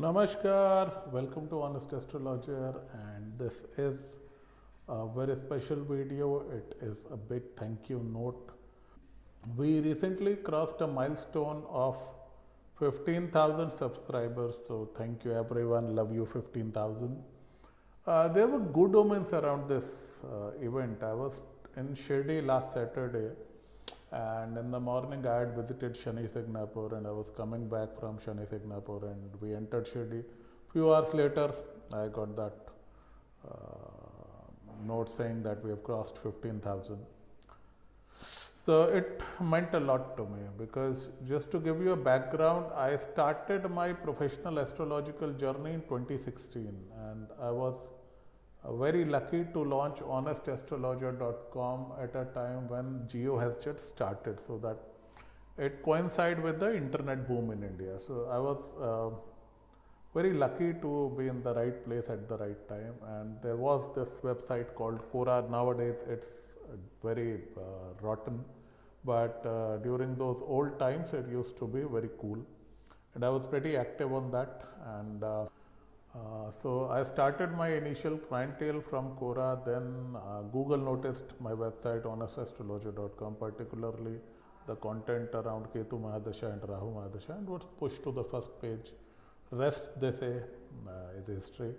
Namaskar, welcome to Honest Astrologer, and this is a very special video. It is a big thank you note. We recently crossed a milestone of 15,000 subscribers, so thank you everyone, love you 15,000. There were good omens around this event. I was in Shirdi last Saturday, and in the morning I had visited Shani Signapur, and I was coming back from Shani Signapur, and we entered Shirdi. Few hours later I got that note saying that we have crossed 15,000. So it meant a lot to me, because just to give you a background, I started my professional astrological journey in 2016, and I was very lucky to launch honestastrologer.com at a time when Geo has just started, so that it coincided with the internet boom in India. So I was very lucky to be in the right place at the right time, and there was this website called Quora. Nowadays it's very rotten, but during those old times it used to be very cool, and I was pretty active on that. And so I started my initial clientele from Quora. Then Google noticed my website honestastrologer.com, particularly the content around Ketu Mahadasha and Rahu Mahadasha, and was pushed to the first page. Rest, they say, is history.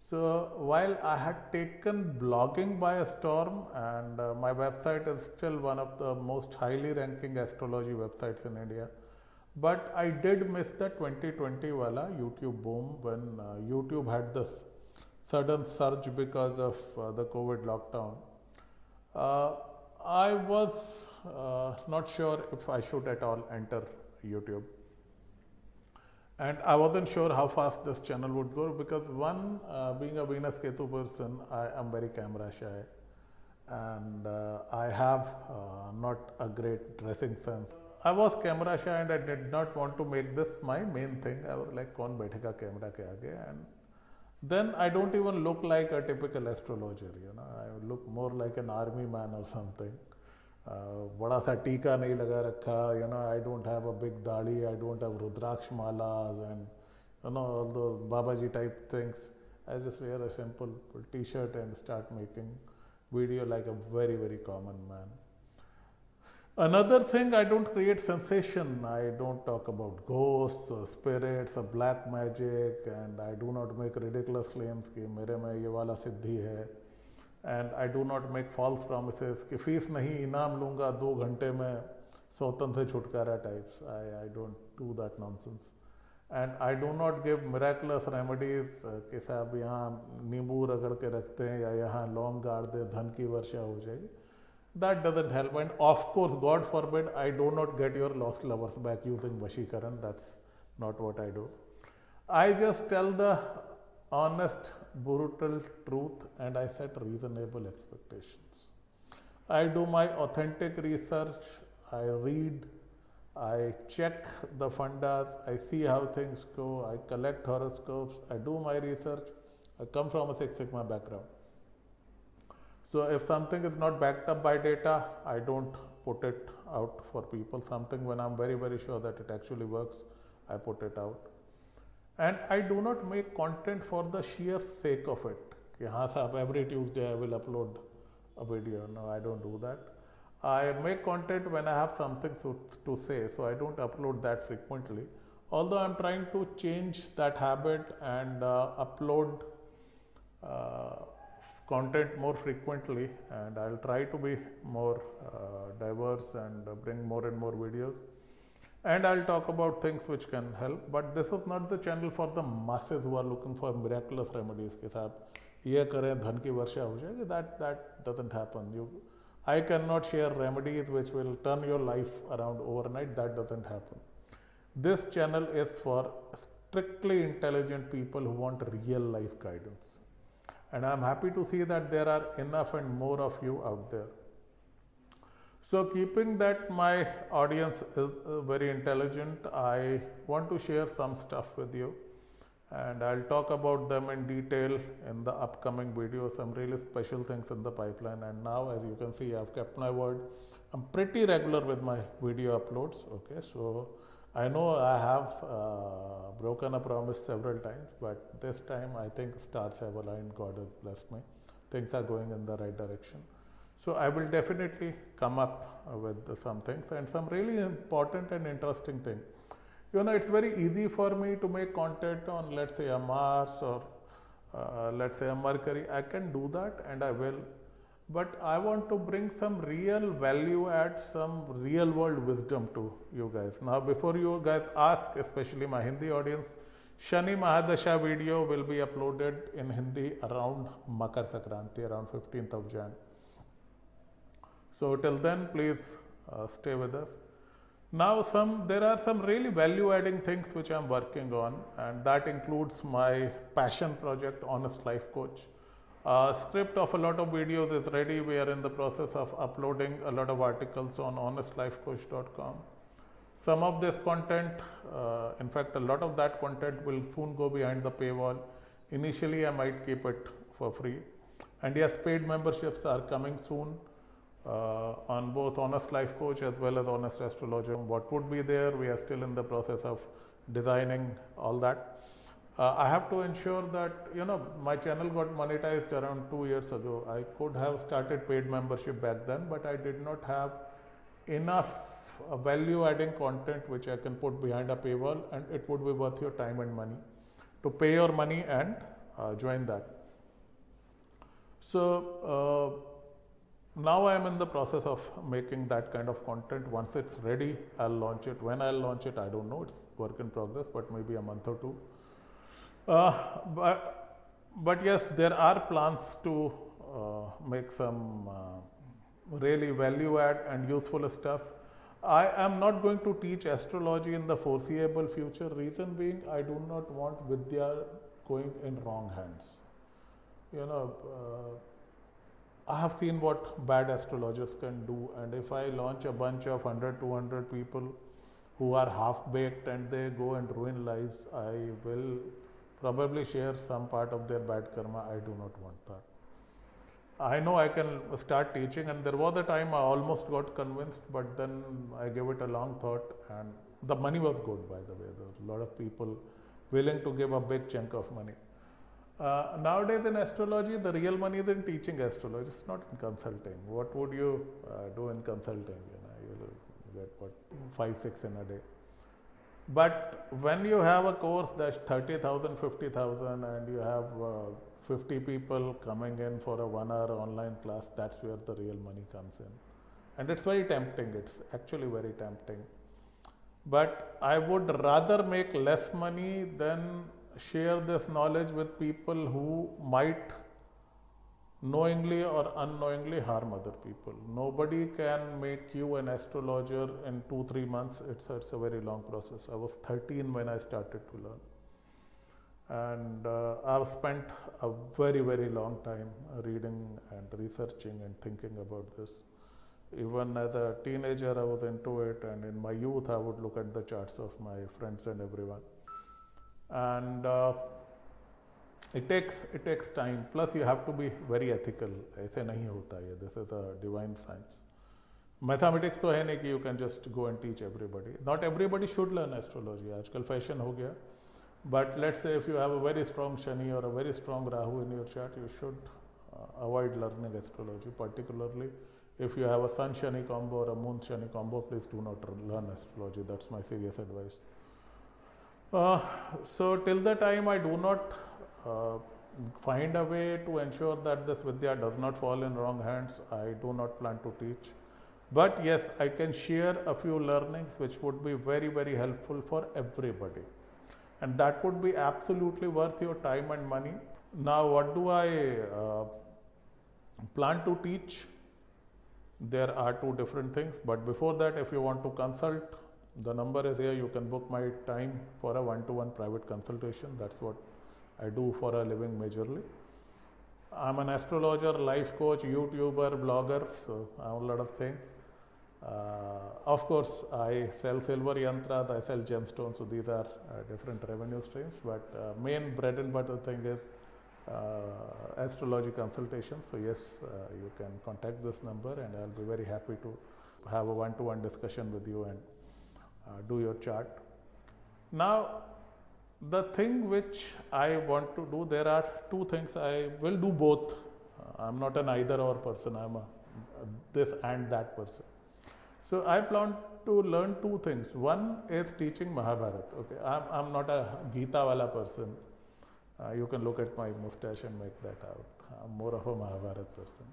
So while I had taken blogging by a storm, and my website is still one of the most highly ranking astrology websites in India, but I did miss the 2020 wala YouTube boom, when YouTube had this sudden surge because of the COVID lockdown. I was not sure if I should at all enter YouTube, and I wasn't sure how fast this channel would go, because one, being a Venus Ketu person, I am very camera shy, and I have not a great dressing sense. I was camera shy, and I did not want to make this my main thing. I was like, kaun baithega camera ke aage? And then I don't even look like a typical astrologer, I look more like an army man or something. Bada sa tika nahi laga rakha, I don't have a big dadi, I don't have rudraksh malas and all those Babaji type things. I just wear a simple t-shirt and start making video like a very, very common man. Another thing, I don't create sensation. I don't talk about ghosts or spirits or black magic, and I do not make ridiculous claims कि मेरे में ये वाला सिद्धि है, and I do not make false promises कि fees नहीं इनाम लूँगा 2 घंटे में सौतन से छुटकारा types. I don't do that nonsense, and I do not give miraculous remedies कि साहब यहाँ नींबू रगड़ के रखते हैं या यहाँ लौंग गाड़ दे धन की वर्षा हो जाएगी. That doesn't help, and of course, God forbid, I do not get your lost lovers back using Vashikaran. That's not what I do. I just tell the honest, brutal truth, and I set reasonable expectations. I do my authentic research. I read, I check the fundas, I see how things go, I collect horoscopes, I do my research. I come from a Six Sigma background. So if something is not backed up by data, I don't put it out for people. Something when I'm very, very sure that it actually works, I put it out. And I do not make content for the sheer sake of it. Every Tuesday I will upload a video. No, I don't do that. I make content when I have something to say, so I don't upload that frequently. Although I'm trying to change that habit and upload content more frequently, and I'll try to be more diverse and bring more and more videos, and I'll talk about things which can help. But this is not the channel for the masses who are looking for miraculous remedies के साथ ये करें धन की वर्षा हो जाएगी. That doesn't happen. I cannot share remedies which will turn your life around overnight. That doesn't happen. This channel is for strictly intelligent people who want real life guidance. And I'm happy to see that there are enough and more of you out there. So keeping that my audience is very intelligent, I want to share some stuff with you, and I'll talk about them in detail in the upcoming videos. Some really special things in the pipeline, and now as you can see, I've kept my word. I'm pretty regular with my video uploads. Okay, so I know I have broken a promise several times, but this time I think stars have aligned, God has blessed me. Things are going in the right direction. So I will definitely come up with some things and some really important and interesting things. You know, it's very easy for me to make content on, let's say, a Mars or let's say a Mercury. I can do that and I will. But I want to bring some real value add, some real world wisdom to you guys. Now, before you guys ask, especially my Hindi audience, Shani Mahadasha video will be uploaded in Hindi around Makar Sankranti, around 15th of Jan. So till then, please stay with us. Now, there are some really value-adding things which I'm working on, and that includes my passion project, Honest Life Coach. Script of a lot of videos is ready. We are in the process of uploading a lot of articles on honestlifecoach.com. Some of this content, in fact, a lot of that content will soon go behind the paywall. Initially, I might keep it for free. And yes, paid memberships are coming soon. On both Honest Life Coach as well as Honest Astrology. What would be there? We are still in the process of designing all that. I have to ensure that, you know, my channel got monetized around 2 years ago. I could have started paid membership back then, but I did not have enough value adding content which I can put behind a paywall, and it would be worth your time and money to pay your money and join that. So, now I am in the process of making that kind of content. Once it's ready, I'll launch it. When I'll launch it, I don't know. It's work in progress, but maybe a month or two. But yes, there are plans to make some really value add and useful stuff. I am not going to teach astrology in the foreseeable future. Reason being, I do not want Vidya going in wrong hands. You know, I have seen what bad astrologers can do, and if I launch a bunch of 100, 200 people who are half-baked and they go and ruin lives, I will probably share some part of their bad karma. I do not want that. I know I can start teaching, and there was a time I almost got convinced, but then I gave it a long thought, and the money was good, by the way. There were a lot of people willing to give a big chunk of money. Nowadays in astrology, the real money is in teaching astrology. It's not in consulting. What would you do in consulting? You know, you'll get what 5, 6 in a day. But when you have a course that's 30,000, 50,000, and you have 50 people coming in for a 1 hour online class, that's where the real money comes in. And it's very tempting. It's actually very tempting. But I would rather make less money than share this knowledge with people who might knowingly or unknowingly harm other people. Nobody can make you an astrologer in 2-3 months. It's a very long process. I was 13 when I started to learn. And I've spent a very, very long time reading and researching and thinking about this. Even as a teenager, I was into it, and in my youth, I would look at the charts of my friends and everyone. And it takes time. Plus, you have to be very ethical. ऐसे नहीं होता है. This is a divine science. Mathematics तो है नहीं कि you can just go and teach everybody. Not everybody should learn astrology. आजकल fashion हो गया. But let's say if you have a very strong Shani or a very strong Rahu in your chart, you should avoid learning astrology. Particularly if you have a Sun Shani combo or a Moon Shani combo, please do not learn astrology. That's my serious advice. So till the time I do not find a way to ensure that this Vidya does not fall in wrong hands, I do not plan to teach. But yes, I can share a few learnings which would be very, very helpful for everybody. And that would be absolutely worth your time and money. Now, what do I plan to teach? There are 2 different things. But before that, if you want to consult, the number is here. You can book my time for a 1-to-1 private consultation. That's what I do for a living majorly. I'm an astrologer, life coach, YouTuber, blogger, so I have a lot of things. Of course, I sell silver yantras, I sell gemstones, so these are different revenue streams, but main bread and butter thing is astrology consultation. So yes, you can contact this number and I'll be very happy to have a 1-to-1 discussion with you and do your chart. Now, the thing which I want to do, there are two things. I will do both. I'm not an either or person, I'm a this and that person. So I plan to learn two things. One is teaching Mahabharata. Okay, I'm not a Gita wala person. You can look at my mustache and make that out. I'm more of a Mahabharata person.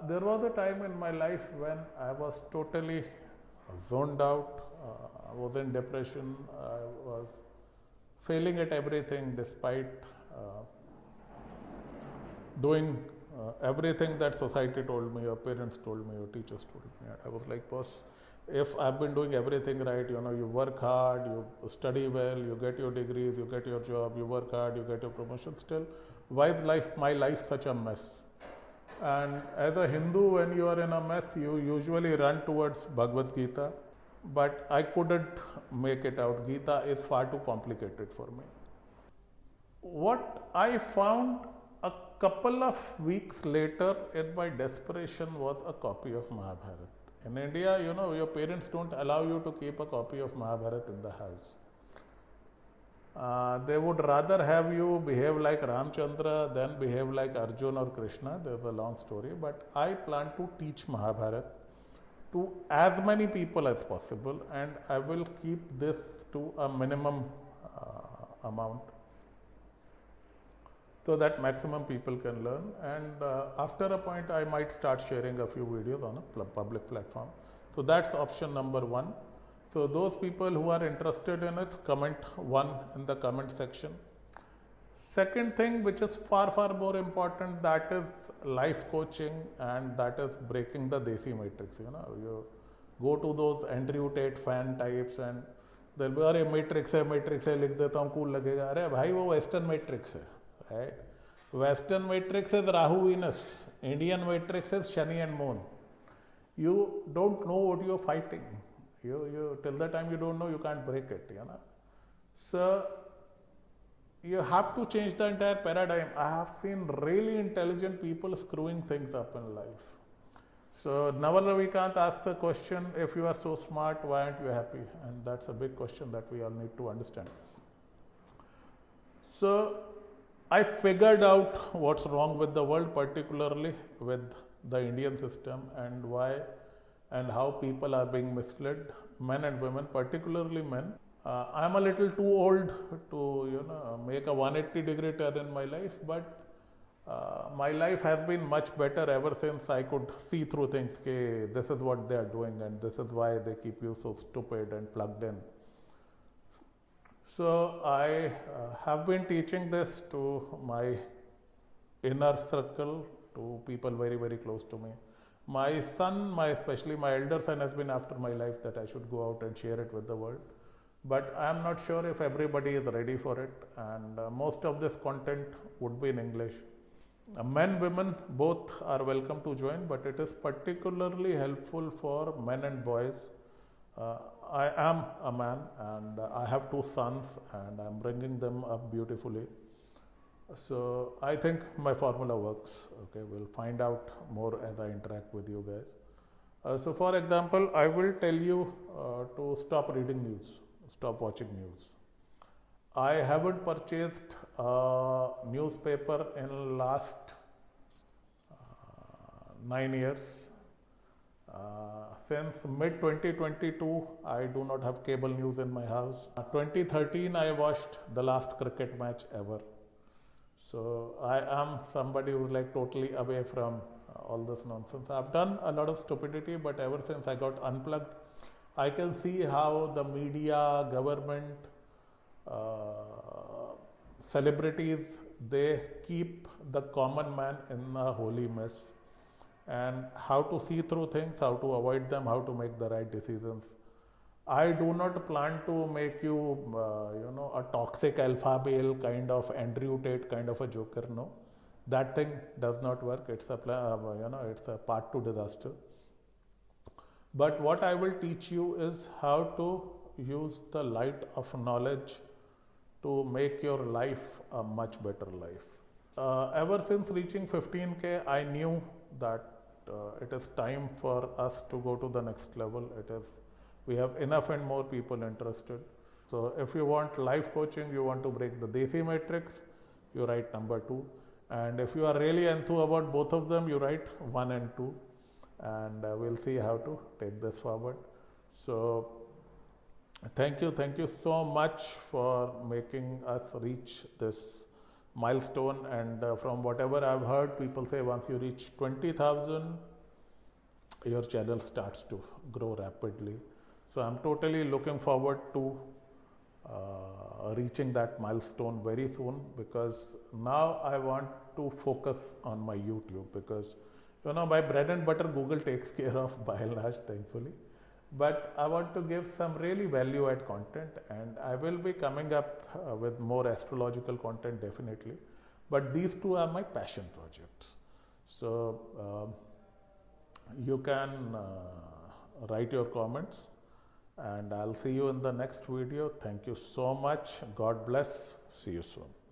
There was a time in my life when I was totally zoned out. I was in depression. I was failing at everything despite doing everything that society told me, your parents told me, your teachers told me. I was like, boss, if I've been doing everything right, you know, you work hard, you study well, you get your degrees, you get your job, you work hard, you get your promotion, still, why is my life such a mess? And as a Hindu, when you are in a mess, you usually run towards Bhagavad Gita, but I couldn't make it out. Gita is far too complicated for me. What I found a couple of weeks later in my desperation was a copy of Mahabharata. In India, you know, your parents don't allow you to keep a copy of Mahabharata in the house. They would rather have you behave like Ramchandra than behave like Arjun or Krishna. There's a long story, but I plan to teach Mahabharata to as many people as possible, and I will keep this to a minimum amount so that maximum people can learn. And after a point, I might start sharing a few videos on a public platform. So that's option number one. So those people who are interested in it, comment one in the comment section. Second thing, which is far, far more important, that is life coaching, and that is breaking the Desi matrix. You know, you go to those Andrew Tate fan types and they'll be, अरे matrix है लिख देता हूँ, cool लगेगा. अरे भाई वो western matrix है, right? Western matrix is Rahu Venus. Indian matrix is Shani and Moon. You don't know what you're fighting. You till the time you don't know, you can't break it, you know. So you have to change the entire paradigm. I have seen really intelligent people screwing things up in life. So Naval Ravikant asked the question, if you are so smart, why aren't you happy? And that's a big question that we all need to understand. So I figured out what's wrong with the world, particularly with the Indian system, and why and how people are being misled, men and women, particularly men. I'm a little too old to, you know, make a 180-degree turn in my life, but my life has been much better ever since I could see through things. Okay, this is what they are doing, and this is why they keep you so stupid and plugged in. So I have been teaching this to my inner circle, to people very, very close to me. My son, especially my elder son, has been after my life that I should go out and share it with the world. But I am not sure if everybody is ready for it, and most of this content would be in English. Men, women, both are welcome to join, but it is particularly helpful for men and boys. I am a man, and I have two sons, and I'm bringing them up beautifully. So I think my formula works. Okay, we'll find out more as I interact with you guys. So for example, I will tell you to stop reading news, stop watching news. I haven't purchased a newspaper in last 9 years. Since mid 2022, I do not have cable news in my house. 2013, I watched the last cricket match ever. So I am somebody who's like totally away from all this nonsense. I've done a lot of stupidity, but ever since I got unplugged, I can see how the media, government, celebrities, they keep the common man in a holy mess. And how to see through things, how to avoid them, how to make the right decisions. I do not plan to make you, you know, a toxic alpha male kind of Andrew Tate kind of a joker. No, that thing does not work. It's a you know, it's a path to disaster. But what I will teach you is how to use the light of knowledge to make your life a much better life. Ever since reaching 15K, I knew that it is time for us to go to the next level. It is We have enough and more people interested. So if you want life coaching, you want to break the Desi matrix, you write number 2. And if you are really enthused about both of them, you write 1 and 2. And we'll see how to take this forward. So thank you so much for making us reach this milestone. And from whatever I've heard, people say once you reach 20,000, your channel starts to grow rapidly. So I'm totally looking forward to reaching that milestone very soon, because now I want to focus on my YouTube, because my bread and butter Google takes care of by and large, thankfully. But I want to give some really value add content, and I will be coming up with more astrological content definitely. But these two are my passion projects. So you can write your comments, and I'll see you in the next video. Thank you so much. God bless. See you soon.